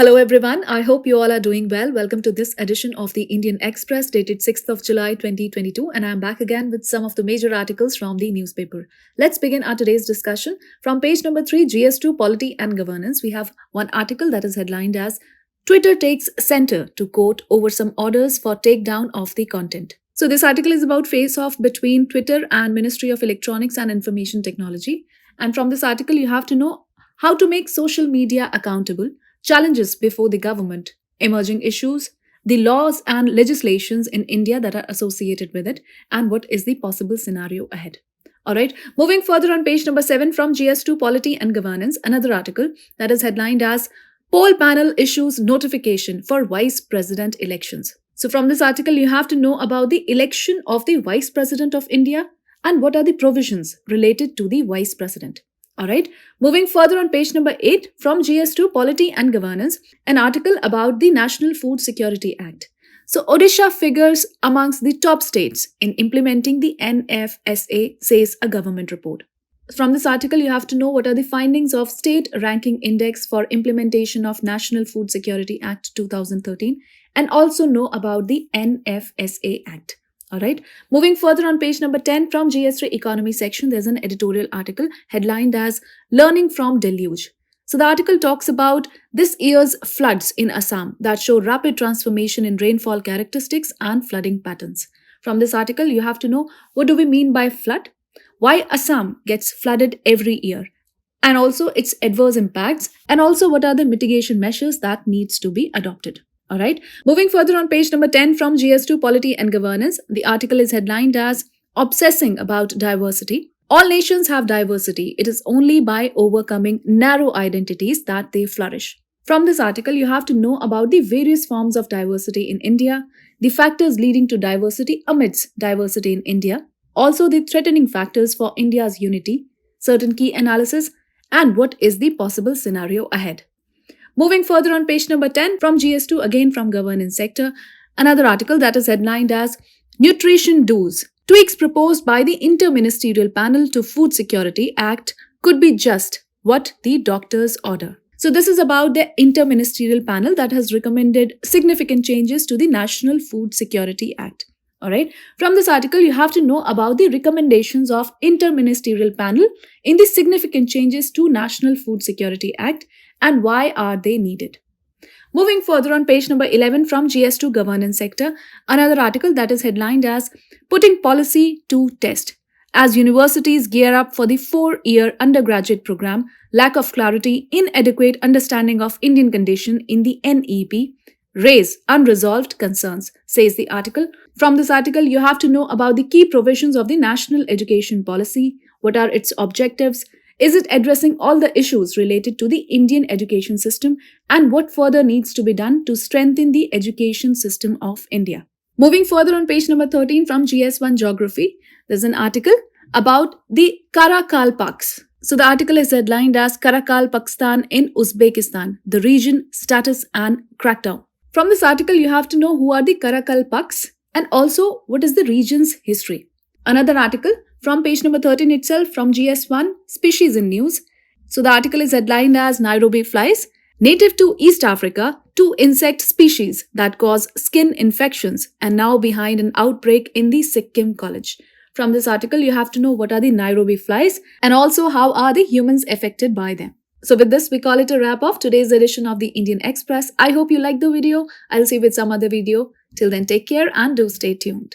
Hello everyone, I hope you all are doing well. Welcome to this edition of the Indian Express dated 6th of July 2022 and I am back again with some of the major articles from the newspaper. Let's begin our today's discussion. From page number 3, GS2 Polity and Governance, we have one article that is headlined as Twitter takes center to court over some orders for takedown of the content. So this article is about face-off between Twitter and Ministry of Electronics and Information Technology. And from this article, you have to know how to make social media accountable, challenges before the government, emerging issues, the laws and legislations in India that are associated with it, and what is the possible scenario ahead. Alright, moving further on page number 7 from GS2 Polity and Governance, another article that is headlined as Poll Panel Issues Notification for Vice President Elections. So from this article, you have to know about the election of the Vice President of India and what are the provisions related to the Vice President. Alright, moving further on page number 8 from GS2 Polity and Governance, an article about the National Food Security Act. So Odisha figures amongst the top states in implementing the NFSA, says a government report. From this article, you have to know what are the findings of State Ranking Index for implementation of National Food Security Act 2013 and also know about the NFSA Act. Alright, moving further on page number 10 from GS3 Economy section, there's an editorial article headlined as Learning from Deluge. So the article talks about this year's floods in Assam that show rapid transformation in rainfall characteristics and flooding patterns. From this article, you have to know what do we mean by flood, why Assam gets flooded every year, and also its adverse impacts, and also what are the mitigation measures that needs to be adopted. Alright, moving further on page number 10 from GS2 Polity and Governance, the article is headlined as Obsessing about Diversity. All nations have diversity. It is only by overcoming narrow identities that they flourish. From this article, you have to know about the various forms of diversity in India, the factors leading to diversity amidst diversity in India, also the threatening factors for India's unity, certain key analysis, and what is the possible scenario ahead. Moving further on page number 10 from GS2, again from Governance sector, another article that is headlined as Nutrition Dues. Tweaks proposed by the Interministerial Panel to Food Security Act could be just what the doctors order. So this is about the Interministerial Panel that has recommended significant changes to the National Food Security Act. Alright, from this article, you have to know about the recommendations of Interministerial Panel in the significant changes to National Food Security Act and why are they needed. Moving further on page number 11 from GS2 Governance sector, another article that is headlined as Putting Policy to Test. As universities gear up for the 4-year undergraduate program, lack of clarity, inadequate understanding of Indian condition in the NEP raise unresolved concerns, says the article. From this article, you have to know about the key provisions of the National Education Policy, what are its objectives, is it addressing all the issues related to the Indian education system, and what further needs to be done to strengthen the education system of India. Moving further on page number 13 from GS1 Geography, there's an article about the Karakalpaks. So the article is headlined as Karakalpakstan in Uzbekistan, the region, status and crackdown. From this article, you have to know who are the Karakalpaks and also what is the region's history. Another article from page number 13 itself from GS1 Species in News. So the article is headlined as Nairobi flies, native to East Africa, 2 insect species that cause skin infections and now behind an outbreak in the Sikkim College. From this article, you have to know what are the Nairobi flies and also how are the humans affected by them. So with this, we call it a wrap of today's edition of the Indian Express. I hope you liked the video. I'll see you with some other video. Till then, take care and do stay tuned.